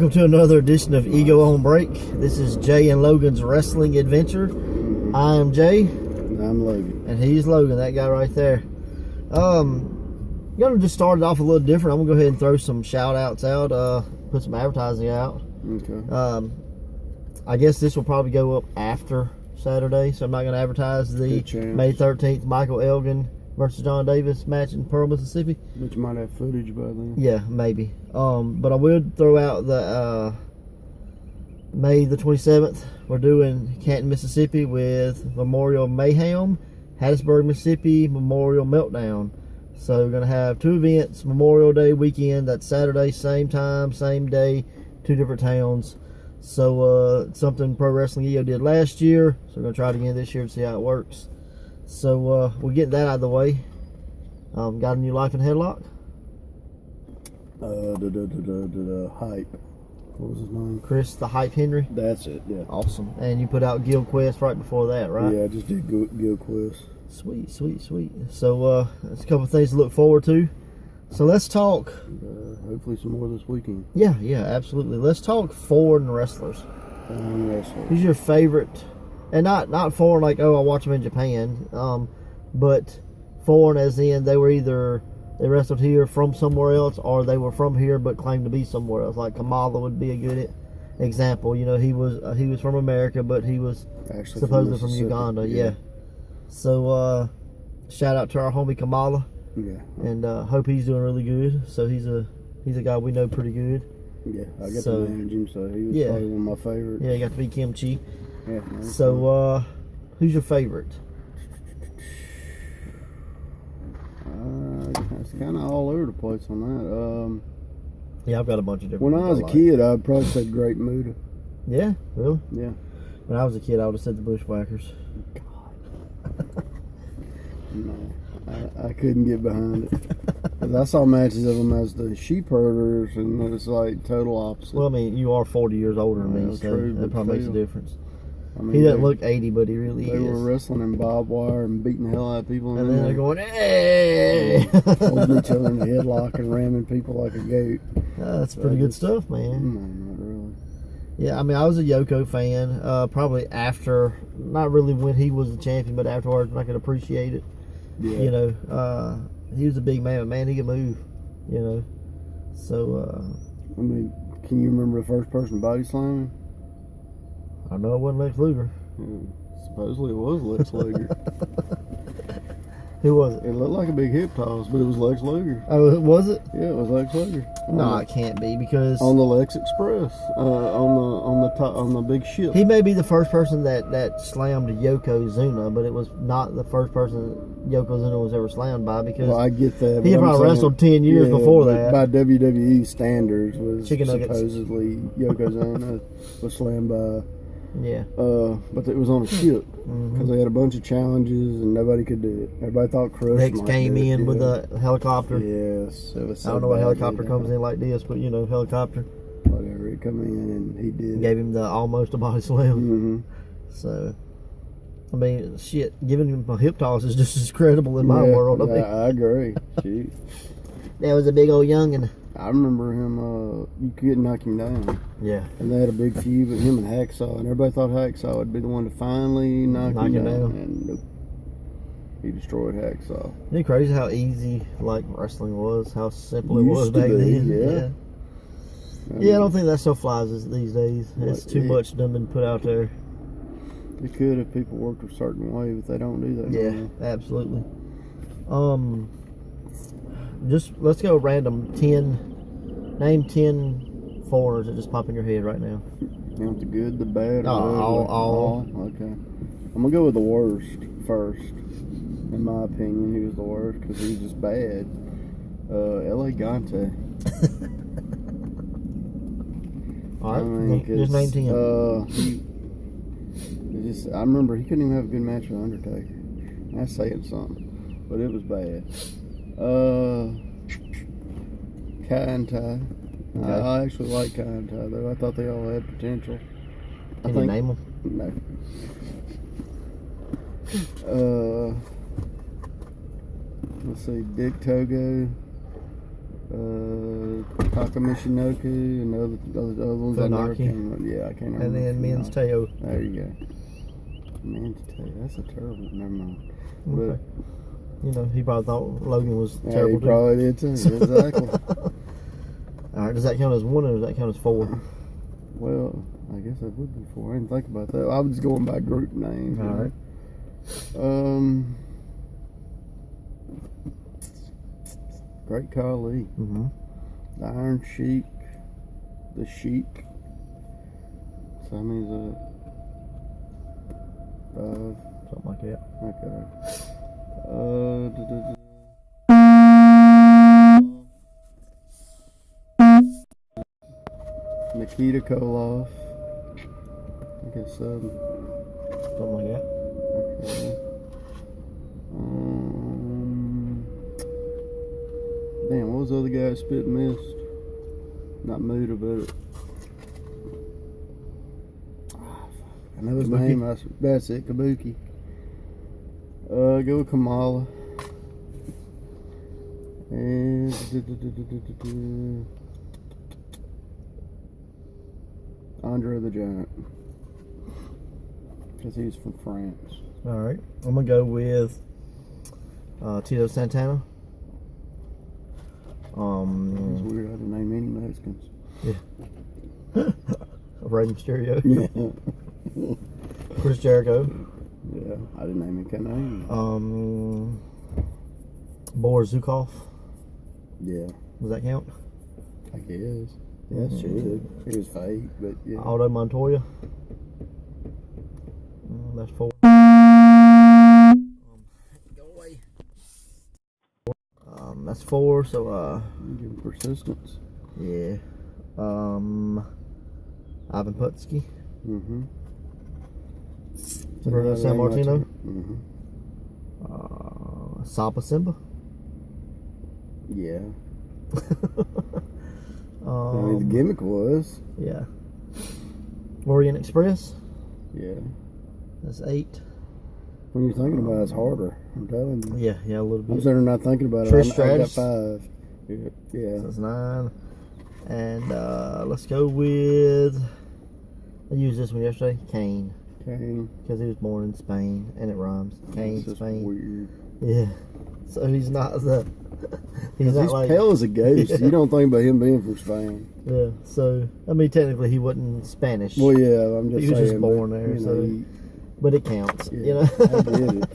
Welcome to another edition of Ego on Break. This is Jay and Logan's wrestling adventure. I am Jay. And I'm Logan. And he's Logan, that guy right there. I'm going to just start it off a little different. I'm going to go ahead and throw some shout outs out, put some advertising out. Okay. I guess this will probably go up after Saturday, so I'm not going to advertise the May 13th Michael Elgin versus John Davis match in Pearl, Mississippi. But you might have footage by then. Yeah, maybe. But I would throw out the May the 27th. We're doing Canton, Mississippi with Memorial Mayhem, Hattiesburg, Mississippi Memorial Meltdown. So we're going to have two events, Memorial Day weekend. That's Saturday, same time, same day, two different towns. So something Pro Wrestling EO did last year. So we're going to try it again this year to see how it works. So we'll get that out of the way. Got a new life in headlock? Hype. What was his name? Chris the Hype Henry. That's it, yeah. Awesome. And you put out Guild Quest right before that, right? Yeah, I just did Guild Quest. Sweet, sweet, sweet. So there's a couple of things to look forward to. So let's talk. Hopefully some more this weekend. Yeah, absolutely. Let's talk foreign wrestlers. Who's your favorite? And not foreign like, oh, I watch them in Japan, but foreign as in they wrestled here from somewhere else, or they were from here but claimed to be somewhere else. Like Kamala would be a good example. You know, he was from America, but he was actually supposedly from Uganda. Yeah. So shout out to our homie Kamala. Yeah. And hope he's doing really good. So he's a guy we know pretty good. Yeah, I got to manage him, so he was probably one of my favorites. Yeah, he got to be kimchi. Yeah. So who's your favorite? It's kind of all over the place on that. Yeah, I've got a bunch of different. When I was a kid, I'd probably say Great Muta. Yeah, really? Yeah. When I was a kid, I would have said the Bushwhackers. God. No, I couldn't get behind it. Because I saw matches of them as the sheep herders, and it was like total opposite. Well, I mean, you are 40 years older than me, so true, that probably makes a difference. I mean, he doesn't look 80, but he really is. They were wrestling in barbed wire and beating the hell out of people. And then they're going, hey! Holding each other in the headlock and ramming people like a goat. That's pretty good stuff, man. No, not really. Yeah, I mean, I was a Yoko fan. Probably after, not really when he was the champion, but afterwards when I could appreciate it. Yeah. You know, he was a big man, but man, he could move, you know. So, I mean, can you remember the first person body slamming? I know it wasn't Lex Luger. Supposedly it was Lex Luger. Who was it? It looked like a big hip toss, but it was Lex Luger. Oh, was it? Yeah, it was Lex Luger. No, it can't be because on the Lex Express, on the big ship. He may be the first person that slammed Yokozuna, but it was not the first person Yokozuna was ever slammed by because. Well, I get that. He had probably wrestled 10 years before that. By WWE standards, was Chicken supposedly Yokozuna was slammed by. Yeah. But it was on a ship because they had a bunch of challenges and nobody could do it. Everybody thought Crush Lex came in with a helicopter. Yes, it was. So I don't know what helicopter comes in like this, but you know, helicopter. Whatever, he come in and he did. Gave him the almost a body slam. Mm-hmm. So, I mean, shit, giving him a hip toss is just as credible in my world. I agree. Shoot. That was a big old youngin'. I remember him, you couldn't knock him down. Yeah. And they had a big feud with him and Hacksaw, and everybody thought Hacksaw would be the one to finally knock him down. And nope. He destroyed Hacksaw. Isn't it crazy how easy, like, wrestling was? How simple it was back then? Yeah, I don't think that so flies these days. It's too much done been put out there. It could if people worked a certain way, but they don't do that. Yeah, absolutely. Just let's go random. Name 10 foreigners that just pop in your head right now. You want the good, the bad, all? Okay. I'm gonna go with the worst first. In my opinion, he was the worst because he was just bad. L.A. Gante. All right, just name 10. I remember he couldn't even have a good match with Undertaker. That's saying something, but it was bad. Kai and Tai. Okay. I actually like Kai and Tai, though. I thought they all had potential. Can you name them? No. Let's see, Dick Togo. Takamichinoku and the other ones I never Funaki. can. Yeah, I can't remember. And then Men's Teo. There you go. Men's Teo. That's a terrible. Never mind. Okay. You know, he probably thought Logan was Yeah, terrible he probably did too. Exactly. All right, does that count as 1 or does that count as 4? Well, I guess that would be 4. I didn't think about that. I was just going by group names. All right. Great Khali, Mm-hmm. the Iron Sheik, the Sheik. So how many is that? 5. Something like that. Okay. Nikita Koloff. I guess 7. Something like that. Okay. Damn, what was the other guy that spit and missed? Not Muda, but I know his Kabuki? name. That's it, Kabuki. Go with Kamala. And Andre the Giant, because he's from France. All right. I'm going to go with Tito Santana. It's weird. I didn't name any Mexicans. Rey Mysterio. Yeah. Chris Jericho. Yeah, I didn't name any Canadian. Boris Zukov. Yeah, Does that count? I guess. Yeah, it should. It was fake, but yeah. Aldo Montoya. That's 4. Go away. That's 4. So Give him persistence. yeah. Ivan Putski. Mm-hmm. Bruno San Martino. Mm-hmm. Sapa Simba. Yeah. I mean, the gimmick was. Yeah. Orient Express. Yeah. That's 8. When you're thinking about it, it's harder. I'm telling you. Yeah, a little I'm bit. sitting there not thinking about it. Trish I got Stratus. 5. Yeah. That's 9. And let's go with. I used this one yesterday. Kane. Kane. Because he was born in Spain and it rhymes. Kane, It's just Spain. weird. Yeah. So he's not the. He's not He's like. pale as a ghost. Yeah. You don't think about him being from Spain. Yeah. So I mean, technically he wasn't Spanish. Well, yeah, I'm just He was saying. just born there, you know, so- he- But it counts. yeah, You know. I get it.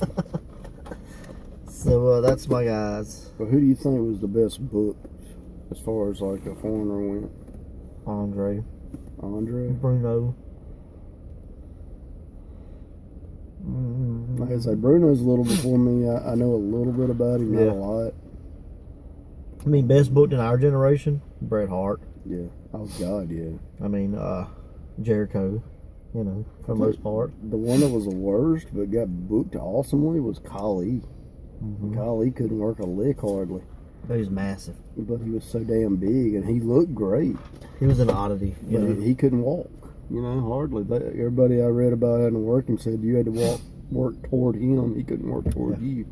So that's my guys. But who do you think was the best book as far as like a foreigner went? Andre, Andre? Bruno. Like I say, Bruno's a little before me. I know a little bit about him, not Yeah. a lot. I mean, best booked in our generation, Bret Hart. Yeah. Oh, God, yeah. I mean, Jericho. You know, for the most part. The one that was the worst but got booked awesomely was Khali. Khali couldn't work a lick hardly. But he's massive. But he was so damn big and he looked great. He was an oddity. You But know. he couldn't walk. You know, hardly. Everybody I read about having to work him said you had to work toward him. He couldn't work toward you.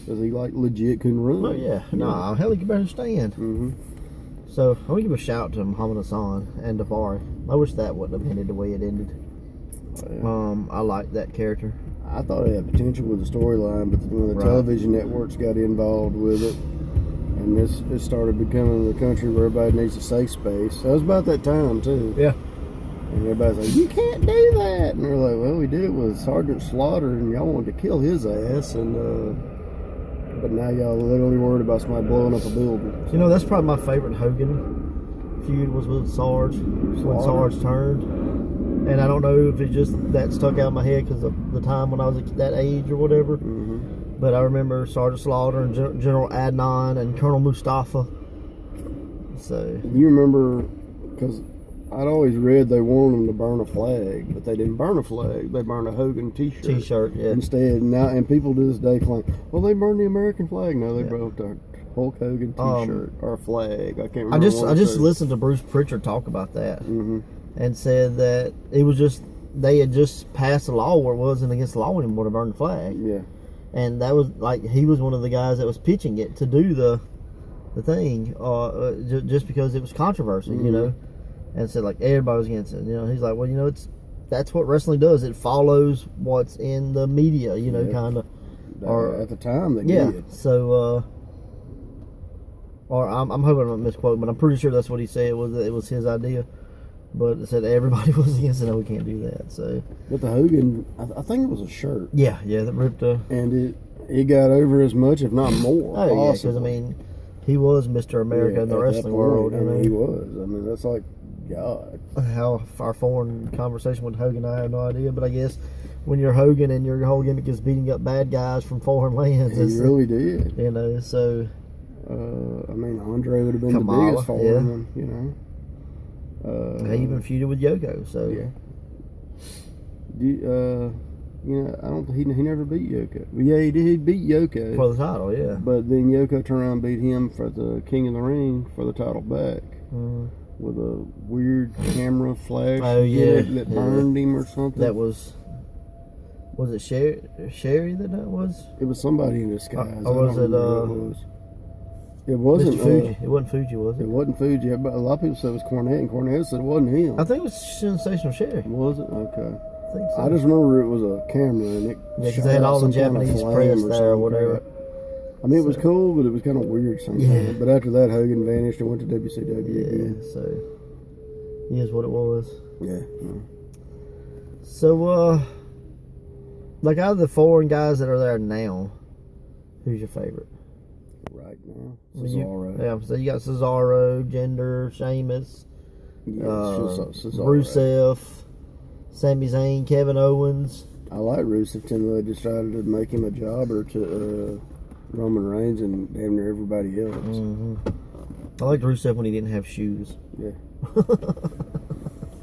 Because he, like, legit couldn't run. Oh yeah, no, hell, he could better stand. Mm-hmm. So I want to give a shout to Muhammad Hassan and Davari. I wish that wouldn't have ended the way it ended. I like that character. I thought it had potential with the storyline, but when the Right. television networks got involved with it, and it started becoming the country where everybody needs a safe space. That was about that time too. Yeah. And everybody's like, "You can't do that," and they're like, "Well, we did it with Sergeant Slaughter, and y'all wanted to kill his ass, and but now y'all literally worried about somebody blowing up a building." You know, that's probably my favorite Hogan feud was with Sarge when Slaughter. Sarge turned. And I don't know if it just that stuck out in my head because of the time when I was at that age or whatever. Mm-hmm. But I remember Sergeant Slaughter and General Adnan and Colonel Mustafa. So You remember, because I'd always read they wanted them to burn a flag, but they didn't burn a flag. They burned a Hogan T-shirt. T-shirt, yeah. Instead, now and people to this day claim, well, they burned the American flag. No, they Yeah. broke the Hulk Hogan T-shirt or flag. I can't remember. I just listened to Bruce Pritchard talk about that Mm-hmm. and said that it was just they had just passed a law where it wasn't against the law anymore to burn the flag. Yeah. And that was like he was one of the guys that was pitching it to do the the thing, just because it was controversy, Mm-hmm. you know, and said like everybody was against it. You know, he's like, well, you know, that's what wrestling does. It follows what's in the media, you know, Yeah. kind of. Or At the time, they yeah. did. So, or I'm hoping I'm not misquoting, but I'm pretty sure that's what he said. It was his idea. But it said everybody was against it. No, we can't do that. So But the Hogan, I think it was a shirt, yeah, that ripped a. and it got over as much, if not more. Oh yeah, because I possibly. mean, he was Mr. America Yeah, in the at that wrestling point, world. I You mean, know? he was. I mean, that's like God. How our foreign conversation with Hogan, I have no idea. But I guess when you're Hogan and your whole gimmick is beating up bad guys from foreign lands, He it's, really did. you know. So I mean, Andre would have been Kamala, the biggest for yeah. him, you know. he even feuded with Yoko. So Yeah. You know, I don't. He never beat Yoko. Well, yeah, he did. He beat Yoko, for the title, yeah. but then Yoko turned around and beat him for the King of the Ring for the title back Mm. with a weird camera flash Oh, yeah, gimmick that yeah. burned him or something. That was it Sherry that was? It was somebody in disguise. Or was I don't it, remember who it was. It wasn't Mr. Fuji. It wasn't Fuji, was It it? wasn't Fuji, but a lot of people said it was Cornette, and Cornette said it wasn't him. I think it was Sensational Sherry. Was it? Okay. I think so. I just remember it was a camera and it Yeah, 'cause shot they had out all the some kind of Japanese flame press or there or something. whatever. I mean, it was cool, but it was kind of weird sometimes. Yeah. But after that, Hogan vanished and went to WCW Yeah, again. so here's what it was. Yeah. So, like out of the foreign guys that are there now, who's your favorite? Right now, Well, you- Cesaro. Yeah, so you got Cesaro, Jinder, Sheamus, Yeah, Cesaro. Rusev, Sami Zayn, Kevin Owens. I like Rusev until they decided to make him a jobber to Roman Reigns and damn near everybody else. Mm-hmm. I liked Rusev when he didn't have shoes. Yeah.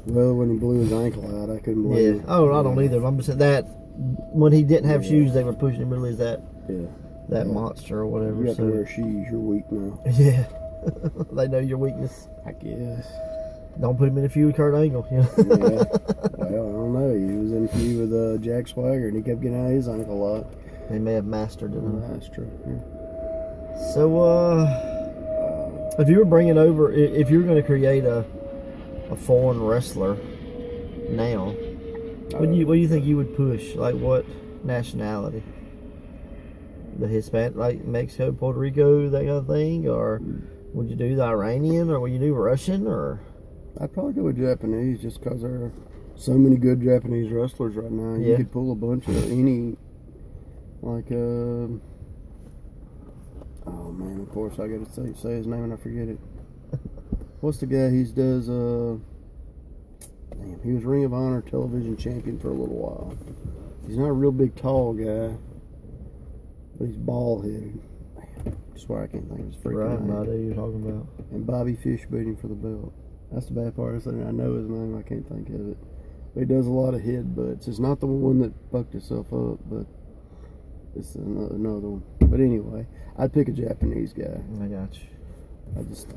Well, when he blew his ankle out, I couldn't blame Yeah. him. Oh, I don't either. I'm just saying that when he didn't have Yeah. shoes, they were pushing him really as that Yeah. that Yeah. monster or whatever. You have to So wear shoes. You're weak now. yeah, they know your weakness. I guess. Don't put him in a feud with Kurt Angle. You know? Yeah. Well, I don't know. He was in a feud with Jack Swagger, and he kept getting out of his ankle a lot. They may have mastered it. Huh? That's true. Yeah. So, if you were bringing over, if you were going to create a foreign wrestler now, what do you think you would push? Like what nationality? The Hispanic, like Mexico, Puerto Rico, that kind of thing, or would you do the Iranian, or would you do Russian, or? I'd probably go with Japanese just because there are so many good Japanese wrestlers right now. You Yeah. could pull a bunch of any, like, oh man, of course I got to say his name and I forget it. What's the guy he does, damn, he was Ring of Honor television champion for a little while. He's not a real big tall guy, but he's bald headed. I swear I can't think of his freaking Right, name. no idea who you're talking about. And Bobby Fish beat him for the belt. That's the bad part. I know his name. I can't think of it. But he does a lot of headbutts. It's not the one that fucked himself up, but it's another one. But anyway, I'd pick a Japanese guy. I got you.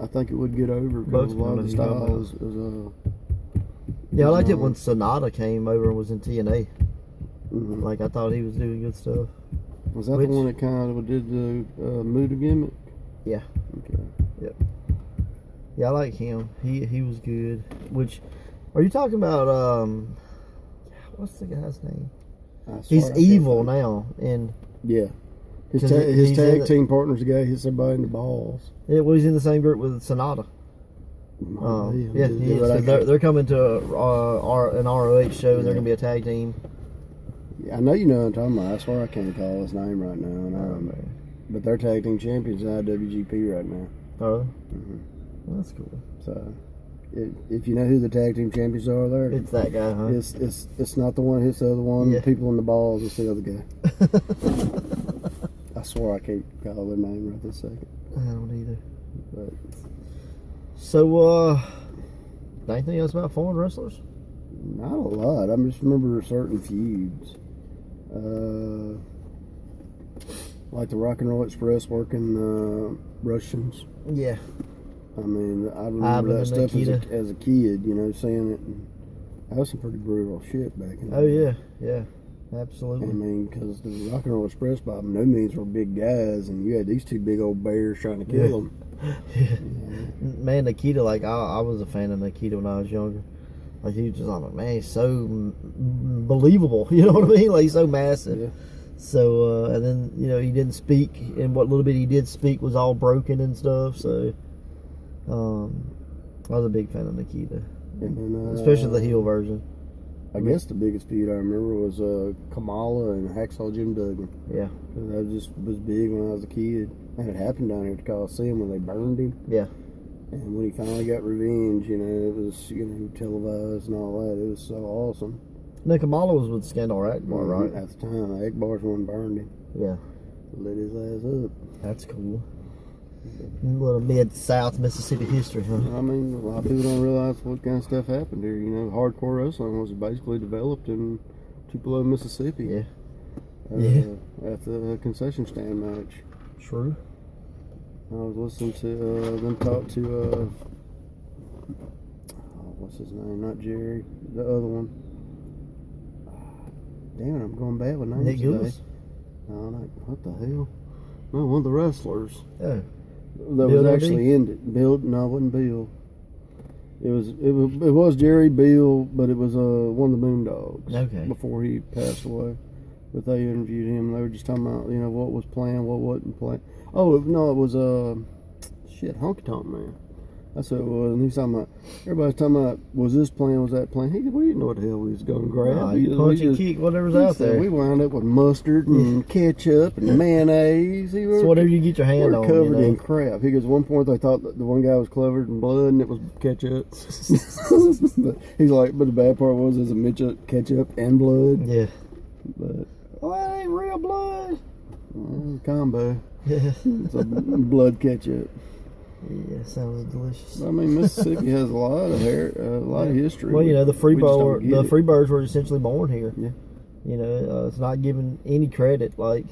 I think it would get over Both because a lot of the of them, you know. style is Yeah, I liked it when Sonata came over and was in TNA. mhm. Like I thought he was doing good stuff. Was that which- the one that kind of did the Muda gimmick? Yeah. Okay. Yeah, I like him. He was good. Which, are you talking about? What's the guy's name? I swear He's I can't evil think. now, and Yeah. His 'Cause his he's in tag it. team partner's the guy who hits everybody in the balls. he's in the same group with Sonata. Yeah, he is. But I So they're coming to an ROH show. They're Yeah. gonna be a tag team. Yeah, I know you know what I'm talking about. I swear I can't call his name right now. And but they're tag team champions in IWGP right now. Oh, Mhm. well, that's cool. So, if you know who the tag team champions are, there, It's that guy, huh? it's not the one who hits the other one. Yeah. People in the balls. It's the other guy. I swear I can't call their name right this second. I don't either. But So, anything else about foreign wrestlers? not a lot. I just remember certain feuds. Like the Rock and Roll Express working Russians. Yeah. I mean, I Ivan remember that and stuff Nikita. as a kid, you know, seeing it. And that was some pretty brutal shit back in the Oh day. yeah. I Absolutely. mean, because the Rock and Roll Express by no means were big guys, and you had these two big old bears trying to kill Yeah. them. Man, Nikita, like I was a fan of Nikita when I was younger. Like he was just like, man, he's so believable. You know what I mean? Like he's so massive. Yeah. So and then he didn't speak, and what little bit he did speak was all broken and stuff. So I was a big fan of Nikita, And, especially the heel version. I guess the biggest feud I remember was Kamala and Hacksaw Jim Duggan. Yeah. That was big when I was a kid. And it happened down here at the Coliseum when they burned him. Yeah. And when he finally got revenge, it was televised and all that. It was so awesome. No, Kamala was with Scandal Akbar, right? At the time, Akbar's one burned him. Yeah. Lit his ass up. That's cool. A little mid-South Mississippi history, huh? I mean, a lot of people don't realize what kind of stuff happened here. Hardcore wrestling was basically developed in Tupelo, Mississippi. Yeah. At the concession stand match. True. I was listening to them talk to what's his name? Not Jerry, the other one. Damn it, I'm going bad with names Nick today. Gillis? No, what the hell? No, one of the wrestlers. Oh. That Bill was Dundee? actually in it. Bill? No, it wasn't Bill. It was Jerry Bill, but it was one of the Moondogs. Okay. Before he passed away, but they interviewed him. They were just talking about what was planned, what wasn't planned. Oh no, it was Honky Tonk Man. That's what it was. And he's talking about, everybody's talking about, was this planned, was that planned? We didn't know what the hell we was going to grab. Nah, you punch and kick whatever's out there. We wound up with mustard and ketchup and mayonnaise. So whatever you get your hand on. We're covered in crap. He goes, one point they thought that the one guy was covered in blood and it was ketchup. But he's like, but the bad part was there's a mix of ketchup and blood. Yeah. But that ain't real blood. Combo. Yeah. It's a blood ketchup. Yeah, sounds delicious. I mean, Mississippi has a lot of history. Well, the We just don't get it. Freebirds were essentially born here. Yeah. It's not given any credit. Like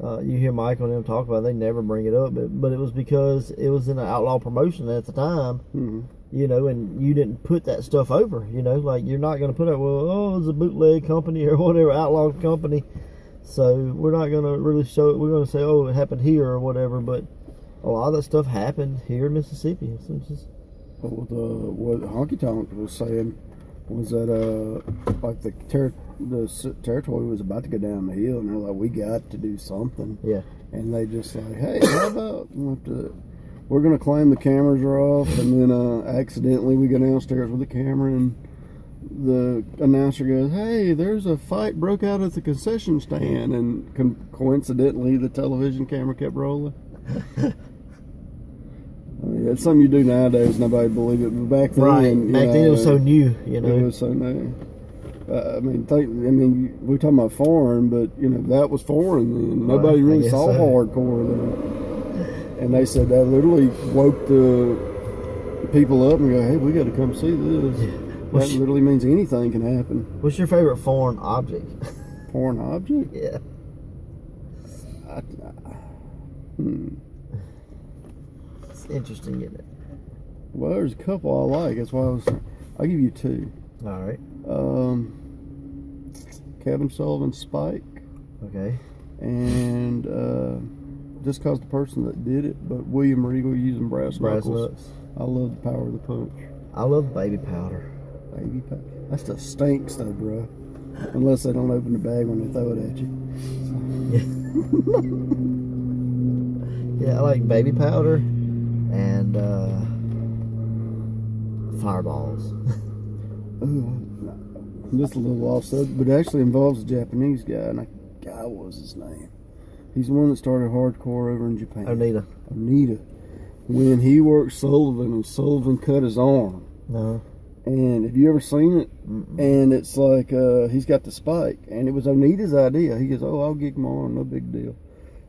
you hear Michael and them talk about it, they never bring it up, but it was because it was in an outlaw promotion at the time. Mm-hmm. And you didn't put that stuff over. Like you're not going to put it. Well, it's a bootleg company or whatever, outlaw company. So we're not going to really show it. We're going to say, oh, it happened here or whatever, but a lot of that stuff happened here in Mississippi. But what Honky Tonk was saying was that like the territory was about to go down the hill, and they're like, we got to do something. Yeah. And they just like, hey, how about we're going to claim the cameras are off, and then accidentally we go downstairs with the camera, and the announcer goes, hey, there's a fight broke out at the concession stand, and coincidentally the television camera kept rolling. I mean, it's something you do nowadays. Nobody believe it, but back then, right? Back then, it was so new. It was so new. I mean, we're talking about foreign, but that was foreign then. Nobody really saw hardcore then. And they said that literally woke the people up and go, "Hey, we got to come see this." Yeah. That literally means anything can happen. What's your favorite foreign object? Foreign object? Yeah. It's interesting, isn't it? Well, there's a couple I like. That's why I'll give you two. All right. Kevin Sullivan's Spike. Okay. And just because the person that did it, but William Regal using brass knuckles. Nuts. I love the power of the punch. I love baby powder. Baby powder. That stuff stinks though, bro. Unless they don't open the bag when they throw it at you. Yeah, I like baby powder and fireballs. Just a little off subject, but it actually involves a Japanese guy, and what was his name? He's the one that started hardcore over in Japan. Onita. When he worked Sullivan, and Sullivan cut his arm. No. And have you ever seen it? Mm-mm. And it's like he's got the spike, and it was Onita's idea. He goes, "Oh, I'll gig my arm, no big deal."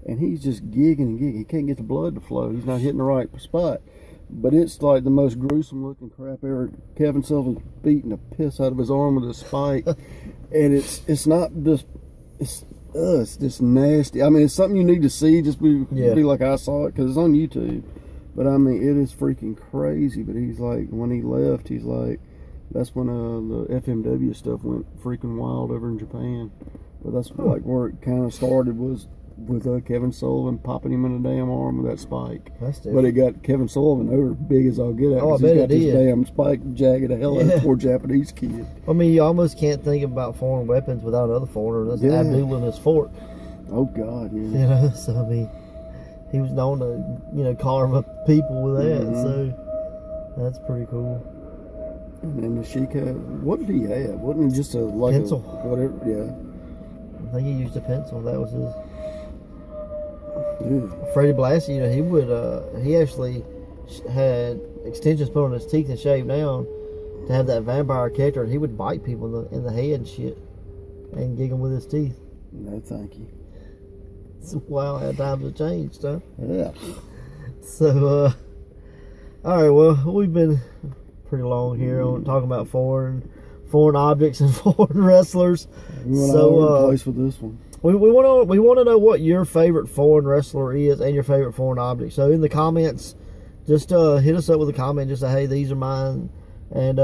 And he's just gigging and gigging. He can't get the blood to flow. He's not hitting the right spot. But it's like the most gruesome looking crap ever. Kevin Sullivan's beating the piss out of his arm with a spike, and it's not just it's just nasty. I mean, it's something you need to see. Just be like I saw it because it's on YouTube. But I mean, it is freaking crazy. But he's like, when he left, he's like, that's when the FMW stuff went freaking wild over in Japan. But that's like where it kind of started, was with Kevin Sullivan popping him in the damn arm with that spike. That's But it got Kevin Sullivan over big as I'll get at. Oh, I 'cause bet he's it got this did. damn spike jagged the hell out Yeah. of poor Japanese kid. I mean, you almost can't think about foreign weapons without another foreigner. That's Yeah. Abdul and his fork. Oh God, yeah. You know, so I mean, he was known to carve up people with that. Mhm. So that's pretty cool. And then the Sheikah, what did he have? Wasn't it just a like Pencil. A, whatever? Yeah. I think he used a pencil. That was his. Yeah. Freddie Blassie, he would. He actually had extensions put on his teeth and shaved down to have that vampire character. And he would bite people in the head and shit, and gig them with his teeth. No, thank you. So, wow, how times have changed, huh? Yeah. So, all right. Well, we've been pretty long here on talking about foreign objects and foreign wrestlers. We went So, all over the place with this one. We want to know what your favorite foreign wrestler is and your favorite foreign object. So in the comments, just hit us up with a comment. Just say, hey, these are mine, and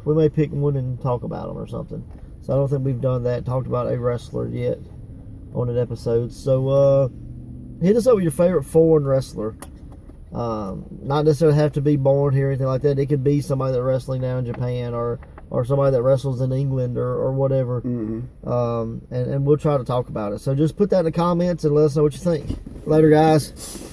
we may pick one and talk about them or something. So I don't think we've done that, talked about a wrestler yet on an episode. So hit us up with your favorite foreign wrestler. Not necessarily have to be born here or anything like that. It could be somebody that's wrestling now in Japan or somebody that wrestles in England or whatever. Mm-hmm. And we'll try to talk about it. So just put that in the comments and let us know what you think. Later, guys.